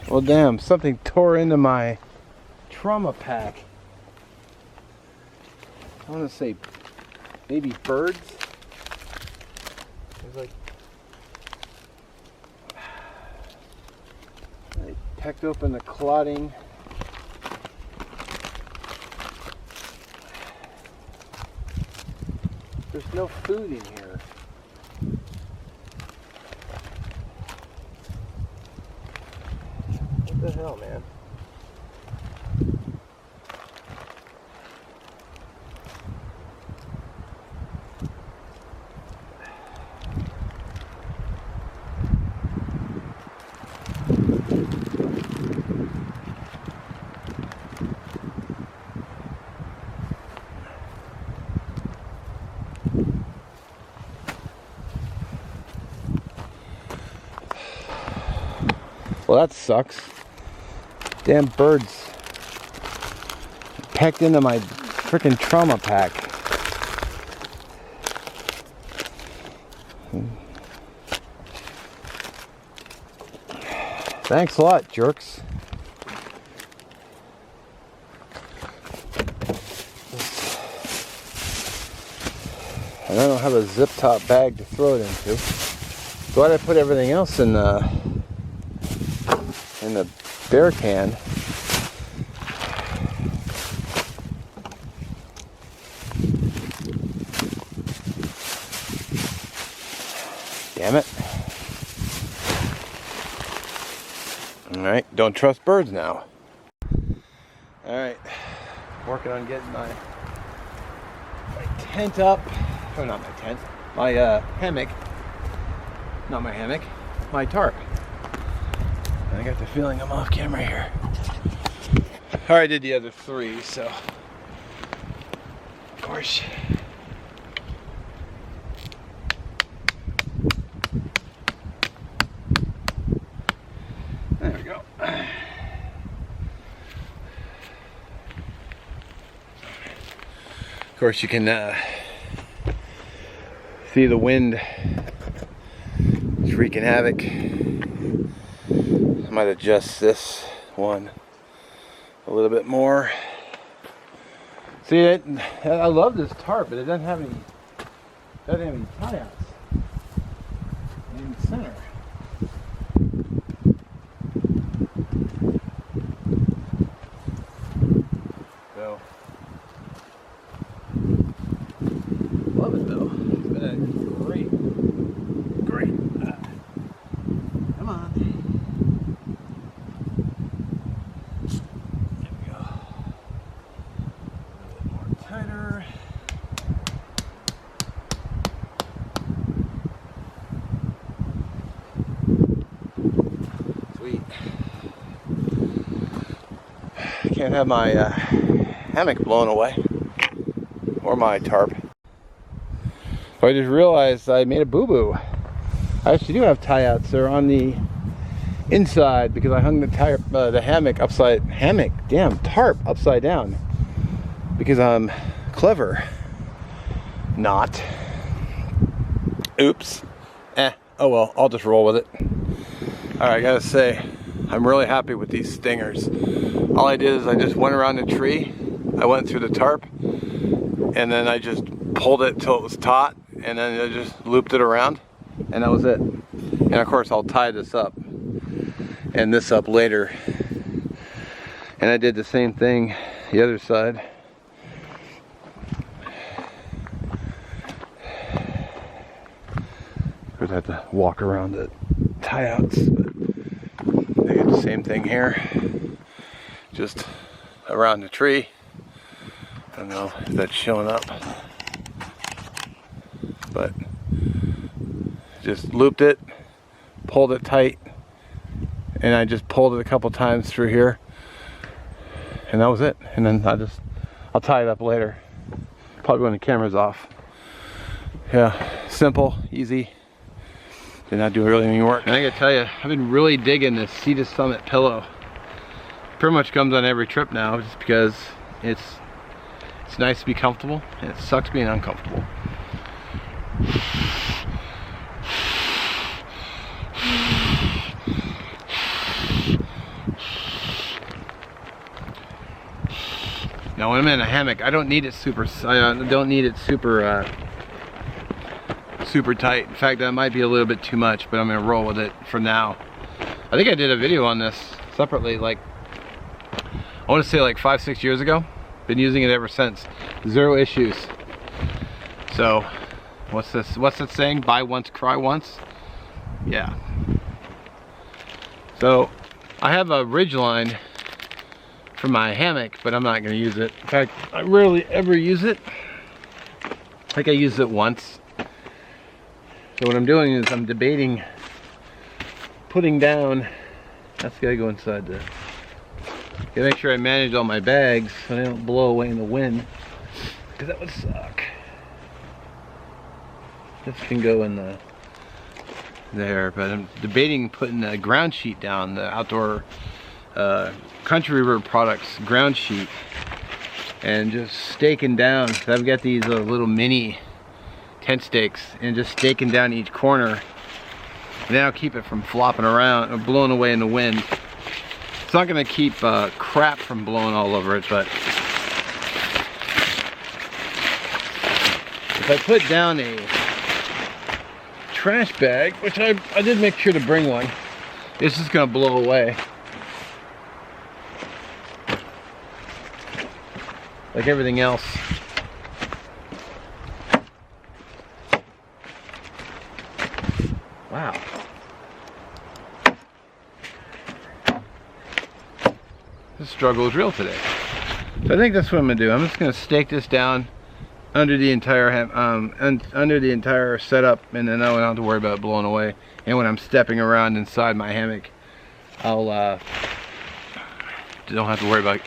Well, damn, something tore into my trauma pack. I want to say maybe birds. There's like, I pecked open the clotting. There's no food in here. What the hell, man? Well, that sucks. Damn birds pecked into my freaking trauma pack. Thanks a lot, jerks. And I don't have a zip top bag to throw it into. Glad I put everything else in the bear can. Damn it. Alright, don't trust birds now. Alright, working on getting my tent up. Oh, not my tent. My hammock. Not my hammock. My tarp. I got the feeling I'm off camera here. I already did the other three, so of course. There we go. Of course, you can see the wind is wreaking havoc. I might adjust this one a little bit more. See, I love this tarp, but it doesn't have any tie-outs in the center. So, love it though. It's been a great. Come on. Can't have my hammock blown away, or my tarp. So I just realized I made a boo-boo. I actually do have tie-outs. They're on the inside because I hung the hammock upside tarp upside down because I'm clever. Not. Oops. Oh well, I'll just roll with it. Alright, I gotta say, I'm really happy with these stingers. All I did is I just went around the tree, I went through the tarp, and then I just pulled it till it was taut, and then I just looped it around, and that was it. And of course I'll tie this up and this up later. And I did the same thing the other side. Of course I have to walk around the tie outs, but I did the same thing here. Just around the tree. I don't know if that's showing up, but just looped it, pulled it tight, and I just pulled it a couple times through here, and that was it. And then I'll tie it up later, probably when the camera's off. Yeah, simple, easy, did not do really any work. And I gotta tell you, I've been really digging this Sea to Summit pillow. Pretty much comes on every trip now, just because it's nice to be comfortable, and it sucks being uncomfortable. Now when I'm in a hammock, I don't need it super super tight. In fact, that might be a little bit too much, but I'm gonna roll with it for now. I think I did a video on this separately, like I want to say like 5-6 years ago. Been using it ever since. Zero issues. So, what's this? What's that saying? Buy once, cry once? Yeah. So, I have a ridgeline for my hammock, but I'm not going to use it. In fact, I rarely ever use it. I think I used it once. So what I'm doing is I'm debating putting down. That's gotta go inside the. Gotta make sure I manage all my bags so they don't blow away in the wind, because that would suck. This can go in there, but I'm debating putting a ground sheet down, the outdoor Country River Products ground sheet, and just staking down. I've got these little mini tent stakes, and just staking down each corner, and then I'll keep it from flopping around or blowing away in the wind. It's not going to keep crap from blowing all over it, but if I put down a trash bag, which I did make sure to bring one, it's just going to blow away. Like everything else. Wow. The struggle is real today. So I think that's what I'm gonna do. I'm just gonna stake this down under the entire under the entire setup, and then I don't have to worry about it blowing away. And when I'm stepping around inside my hammock, I'll don't have to worry about it.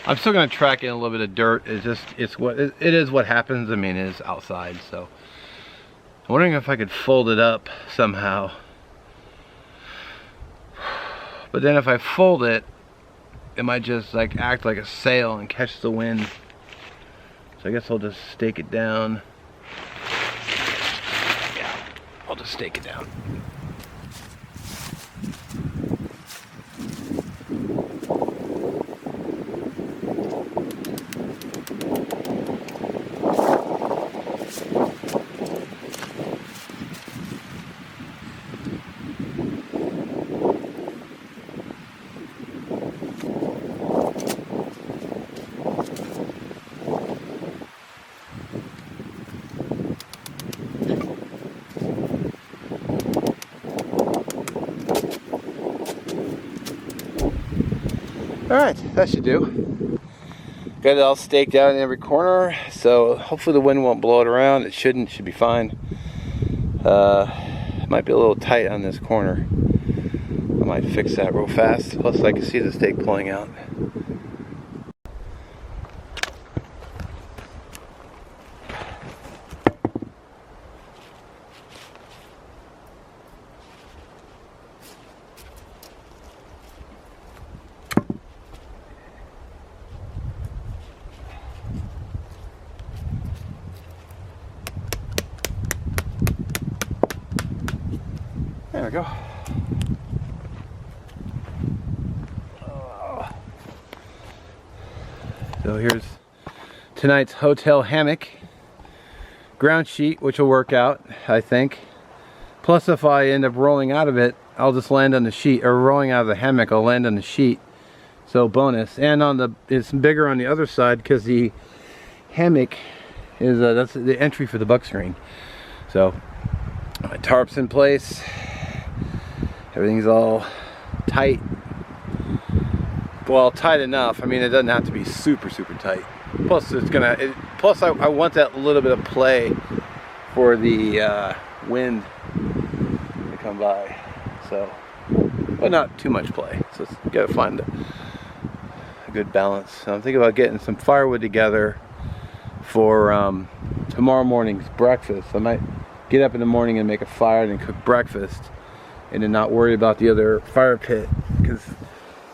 I'm still gonna track in a little bit of dirt. It is what happens. I mean, it is outside, so I'm wondering if I could fold it up somehow. But then if I fold it, it might just like act like a sail and catch the wind. So I guess I'll just stake it down. Yeah, I'll just stake it down. Alright, that should do. Got it all staked out in every corner, so hopefully the wind won't blow it around. It shouldn't, should be fine. Might be a little tight on this corner. I might fix that real fast. Plus I can see the stake pulling out. There we go. So here's tonight's hotel hammock. Ground sheet, which will work out, I think. Plus, if I end up rolling out of it, I'll just land on the sheet, or rolling out of the hammock, I'll land on the sheet. So bonus. And on the, it's bigger on the other side because the hammock is that's the entry for the buck screen. So my tarp's in place. Everything's all tight. Well, tight enough. I mean, it doesn't have to be super tight. Plus, it's gonna. Plus, I want that little bit of play for the wind to come by. So, but not too much play. So you gotta find a good balance. So I'm thinking about getting some firewood together for tomorrow morning's breakfast. I might get up in the morning and make a fire and then cook breakfast, and then not worry about the other fire pit, because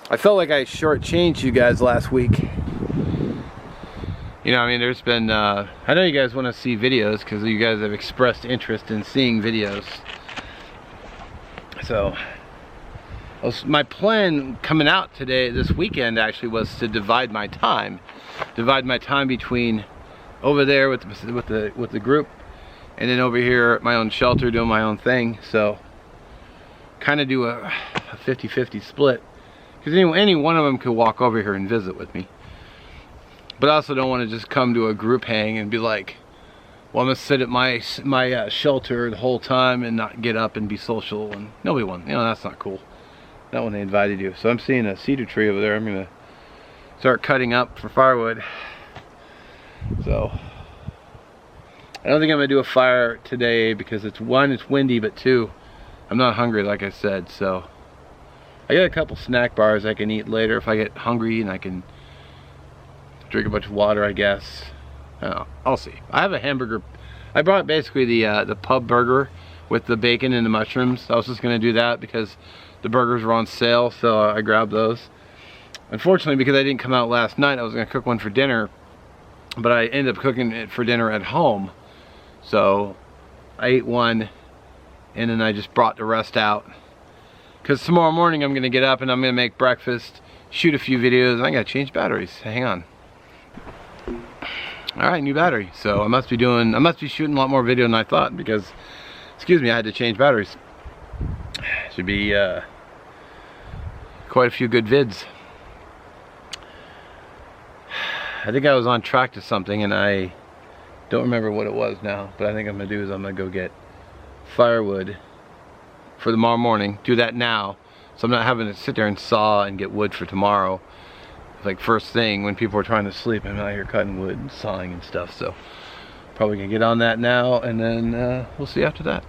I felt like I shortchanged you guys last week. You know, I mean, there's been, I know you guys want to see videos because you guys have expressed interest in seeing videos. So, my plan coming out today, this weekend actually, was to divide my time between over there with the group, and then over here at my own shelter doing my own thing. So, kind of do a 50-50 split, because any one of them could walk over here and visit with me. But I also don't want to just come to a group hang and be like, well, I'm gonna sit at my shelter the whole time and not get up and be social, and nobody wants. You know, that's not cool. Not when they invited you. So I'm seeing a cedar tree over there. I'm gonna start cutting up for firewood. So I don't think I'm gonna do a fire today because it's windy, but two, I'm not hungry, like I said. So I got a couple snack bars I can eat later if I get hungry, and I can drink a bunch of water, I guess. I don't know. I'll see. I have a hamburger. I brought basically the pub burger with the bacon and the mushrooms. I was just gonna do that because the burgers were on sale, so I grabbed those. Unfortunately, because I didn't come out last night, I was gonna cook one for dinner, but I ended up cooking it for dinner at home. So I ate one, and then I just brought the rest out. Because tomorrow morning I'm gonna get up and I'm gonna make breakfast, shoot a few videos. I gotta change batteries. Hang on. Alright, new battery. So I must be shooting a lot more video than I thought, because, excuse me, I had to change batteries. Should be quite a few good vids. I think I was on track to something and I don't remember what it was now, but I think I'm gonna do is I'm gonna go get firewood for tomorrow morning. Do that now, so I'm not having to sit there and saw and get wood for tomorrow. Like first thing when people are trying to sleep, I'm out here cutting wood and sawing and stuff. So probably gonna get on that now, and then we'll see after that.